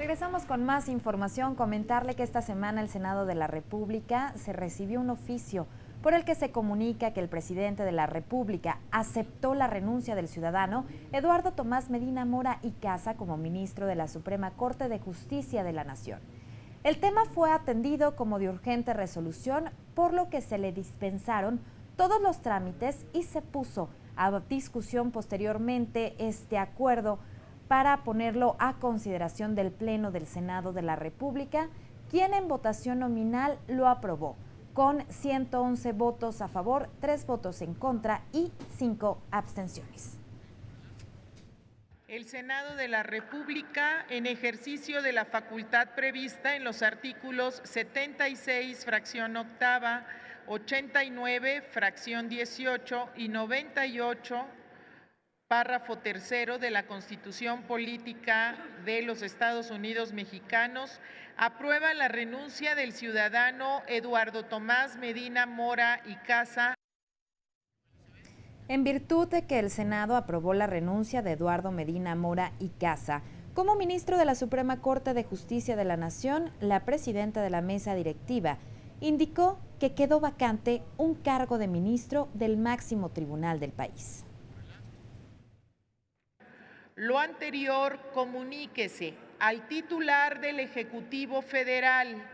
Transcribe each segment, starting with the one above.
Regresamos con más información. Comentarle que esta semana el Senado de la República se recibió un oficio por el que se comunica que el presidente de la República aceptó la renuncia del ciudadano Eduardo Tomás Medina Mora y Casa como ministro de la Suprema Corte de Justicia de la Nación. El tema fue atendido como de urgente resolución, por lo que se le dispensaron todos los trámites y se puso a discusión posteriormente este acuerdo para ponerlo a consideración del Pleno del Senado de la República, quien en votación nominal lo aprobó, con 111 votos a favor, 3 votos en contra y 5 abstenciones. El Senado de la República, en ejercicio de la facultad prevista en los artículos 76, fracción octava, 89, fracción 18 y 98, párrafo tercero de la Constitución Política de los Estados Unidos Mexicanos, aprueba la renuncia del ciudadano Eduardo Tomás Medina Mora y Casa. En virtud de que el Senado aprobó la renuncia de Eduardo Medina Mora y Casa como ministro de la Suprema Corte de Justicia de la Nación, la presidenta de la mesa directiva indicó que quedó vacante un cargo de ministro del máximo tribunal del país. Lo anterior, comuníquese al titular del Ejecutivo Federal,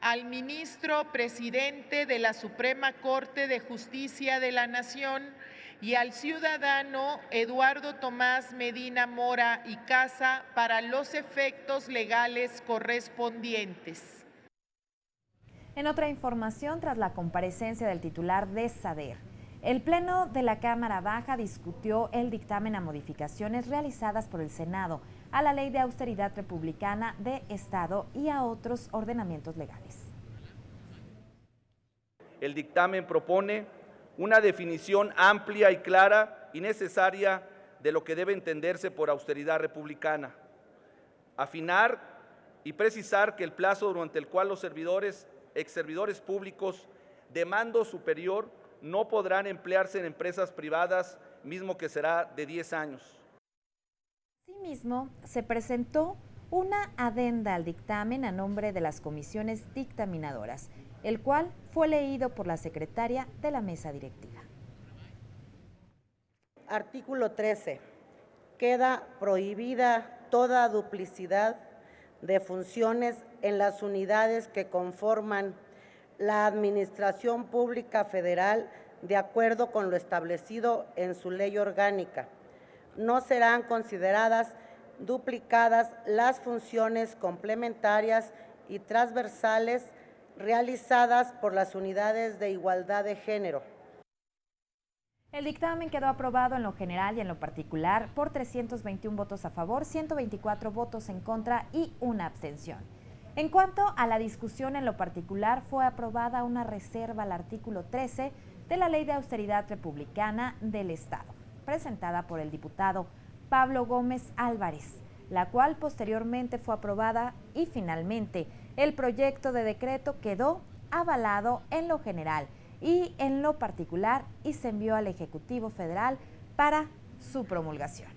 al ministro presidente de la Suprema Corte de Justicia de la Nación y al ciudadano Eduardo Tomás Medina Mora y Casa para los efectos legales correspondientes. En otra información, tras la comparecencia del titular de SADER, el Pleno de la Cámara Baja discutió el dictamen a modificaciones realizadas por el Senado a la Ley de Austeridad Republicana de Estado y a otros ordenamientos legales. El dictamen propone una definición amplia y clara y necesaria de lo que debe entenderse por austeridad republicana, afinar y precisar que el plazo durante el cual los exservidores públicos de mando superior no podrán emplearse en empresas privadas, mismo que será de 10 años. Asimismo, se presentó una adenda al dictamen a nombre de las comisiones dictaminadoras, el cual fue leído por la secretaria de la mesa directiva. Artículo 13. Queda prohibida toda duplicidad de funciones en las unidades que conforman la Administración Pública Federal de acuerdo con lo establecido en su ley orgánica. No serán consideradas duplicadas las funciones complementarias y transversales realizadas por las unidades de igualdad de género. El dictamen quedó aprobado en lo general y en lo particular por 321 votos a favor, 124 votos en contra y una abstención. En cuanto a la discusión en lo particular, fue aprobada una reserva al artículo 13 de la Ley de Austeridad Republicana del Estado, presentada por el diputado Pablo Gómez Álvarez, la cual posteriormente fue aprobada y finalmente el proyecto de decreto quedó avalado en lo general y en lo particular y se envió al Ejecutivo Federal para su promulgación.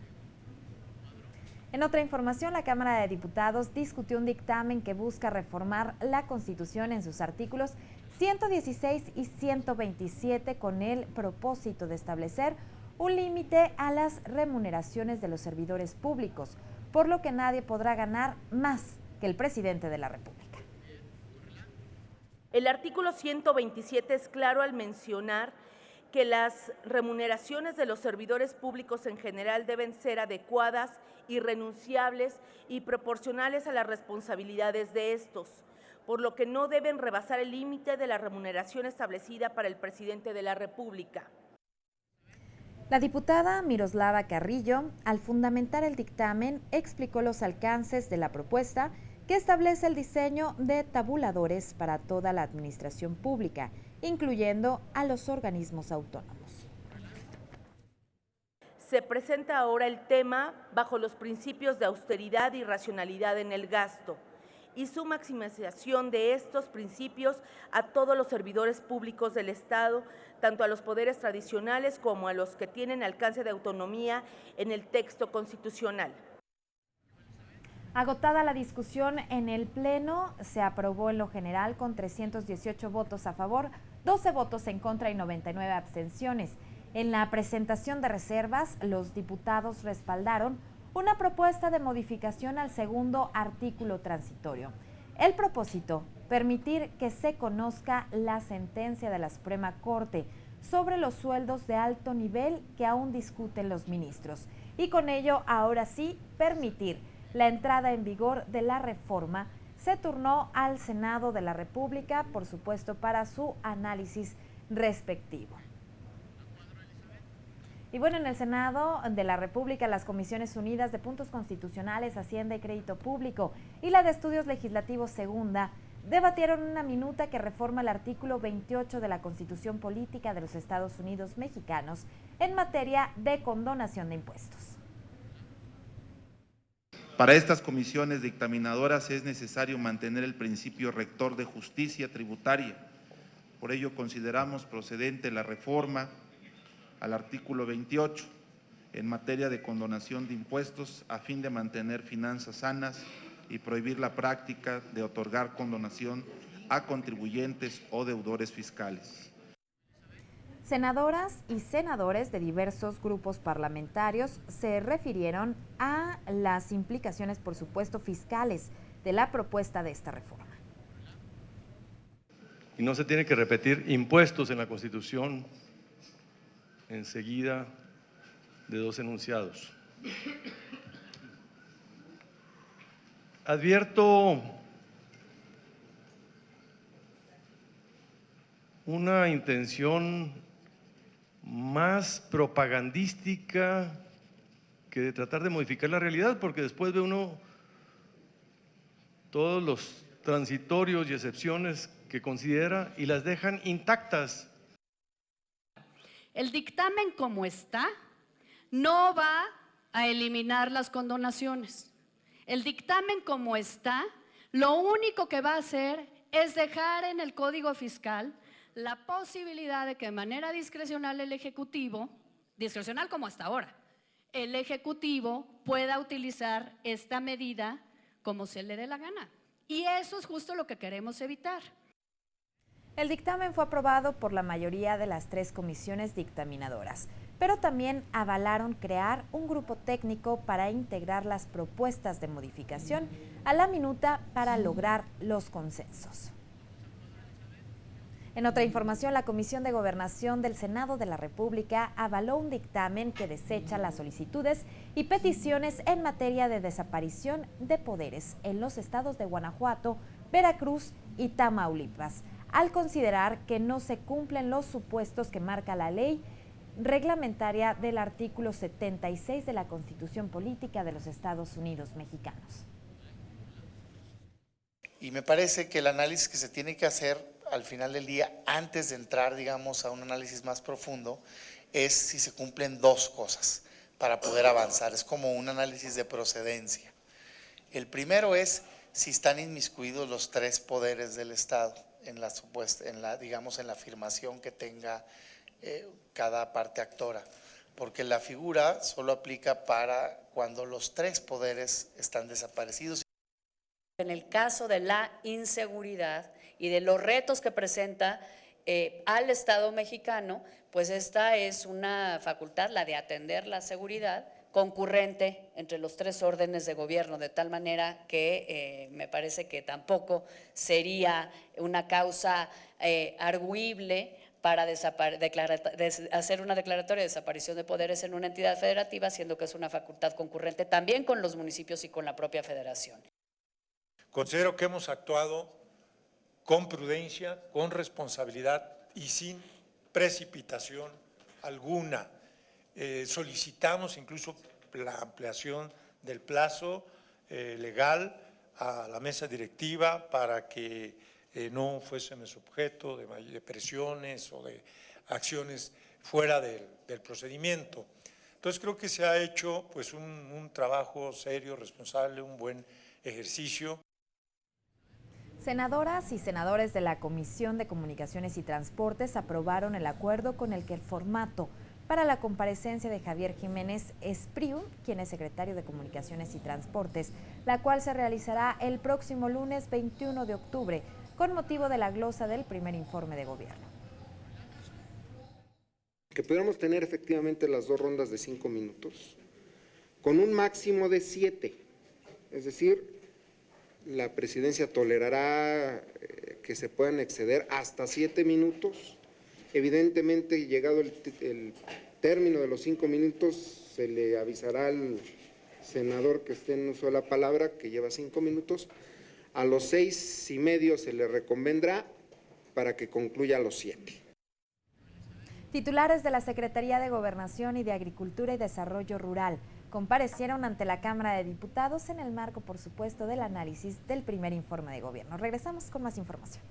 En otra información, la Cámara de Diputados discutió un dictamen que busca reformar la Constitución en sus artículos 116 y 127 con el propósito de establecer un límite a las remuneraciones de los servidores públicos, por lo que nadie podrá ganar más que el presidente de la República. El artículo 127 es claro al mencionar que las remuneraciones de los servidores públicos en general deben ser adecuadas, irrenunciables y proporcionales a las responsabilidades de estos, por lo que no deben rebasar el límite de la remuneración establecida para el presidente de la República. La diputada Miroslava Carrillo, al fundamentar el dictamen, explicó los alcances de la propuesta que establece el diseño de tabuladores para toda la administración pública, incluyendo a los organismos autónomos. Se presenta ahora el tema bajo los principios de austeridad y racionalidad en el gasto y su maximización de estos principios a todos los servidores públicos del Estado, tanto a los poderes tradicionales como a los que tienen alcance de autonomía en el texto constitucional. Agotada la discusión en el Pleno, se aprobó en lo general con 318 votos a favor, 12 votos en contra y 99 abstenciones. En la presentación de reservas, los diputados respaldaron una propuesta de modificación al segundo artículo transitorio. El propósito, permitir que se conozca la sentencia de la Suprema Corte sobre los sueldos de alto nivel que aún discuten los ministros. Y con ello, ahora sí, permitir la entrada en vigor de la reforma. Se turnó al Senado de la República, por supuesto, para su análisis respectivo. Y bueno, en el Senado de la República, las Comisiones Unidas de Puntos Constitucionales, Hacienda y Crédito Público y la de Estudios Legislativos Segunda debatieron una minuta que reforma el artículo 28 de la Constitución Política de los Estados Unidos Mexicanos en materia de condonación de impuestos. Para estas comisiones dictaminadoras es necesario mantener el principio rector de justicia tributaria. Por ello consideramos procedente la reforma al artículo 28 en materia de condonación de impuestos a fin de mantener finanzas sanas y prohibir la práctica de otorgar condonación a contribuyentes o deudores fiscales. Senadoras y senadores de diversos grupos parlamentarios se refirieron a las implicaciones, por supuesto, fiscales de la propuesta de esta reforma. Y no se tiene que repetir impuestos en la Constitución enseguida de dos enunciados. Advierto una intención más propagandística que de tratar de modificar la realidad, porque después ve uno todos los transitorios y excepciones que considera y las dejan intactas. El dictamen como está no va a eliminar las condonaciones. El dictamen como está, lo único que va a hacer es dejar en el Código Fiscal la posibilidad de que de manera discrecional el Ejecutivo, discrecional como hasta ahora, el Ejecutivo pueda utilizar esta medida como se le dé la gana. Y eso es justo lo que queremos evitar. El dictamen fue aprobado por la mayoría de las 3 comisiones dictaminadoras, pero también avalaron crear un grupo técnico para integrar las propuestas de modificación a la minuta para lograr los consensos. En otra información, la Comisión de Gobernación del Senado de la República avaló un dictamen que desecha las solicitudes y peticiones en materia de desaparición de poderes en los estados de Guanajuato, Veracruz y Tamaulipas, al considerar que no se cumplen los supuestos que marca la ley reglamentaria del artículo 76 de la Constitución Política de los Estados Unidos Mexicanos. Y me parece que el análisis que se tiene que hacer al final del día, antes de entrar, digamos, a un análisis más profundo, es si se cumplen 2 cosas para poder avanzar. Es como un análisis de procedencia. El primero es si están inmiscuidos los 3 poderes del Estado en la supuesta, digamos, en la afirmación que tenga cada parte actora, porque la figura solo aplica para cuando los 3 poderes están desaparecidos. En el caso de la inseguridad y de los retos que presenta al Estado mexicano, pues esta es una facultad, la de atender la seguridad, concurrente entre los 3 órdenes de gobierno, de tal manera que me parece que tampoco sería una causa arguible para hacer una declaratoria de desaparición de poderes en una entidad federativa, siendo que es una facultad concurrente también con los municipios y con la propia federación. Considero que hemos actuado con prudencia, con responsabilidad y sin precipitación alguna. Solicitamos incluso la ampliación del plazo legal a la mesa directiva para que no fuésemos objeto de presiones o de acciones fuera del procedimiento. Entonces creo que se ha hecho pues un trabajo serio, responsable, un buen ejercicio. Senadoras y senadores de la Comisión de Comunicaciones y Transportes aprobaron el acuerdo con el que el formato para la comparecencia de Javier Jiménez Espriu, quien es secretario de Comunicaciones y Transportes, la cual se realizará el próximo lunes 21 de octubre, con motivo de la glosa del primer informe de gobierno. Que pudiéramos tener efectivamente las 2 rondas de 5 minutos, con un máximo de 7, es decir, la presidencia tolerará que se puedan exceder hasta 7 minutos. Evidentemente, llegado el término de los 5 minutos, se le avisará al senador que esté en uso de la palabra, que lleva 5 minutos. A los 6:30 se le reconvendrá para que concluya a los 7. Titulares de la Secretaría de Gobernación y de Agricultura y Desarrollo Rural comparecieron ante la Cámara de Diputados en el marco, por supuesto, del análisis del primer informe de gobierno. Regresamos con más información.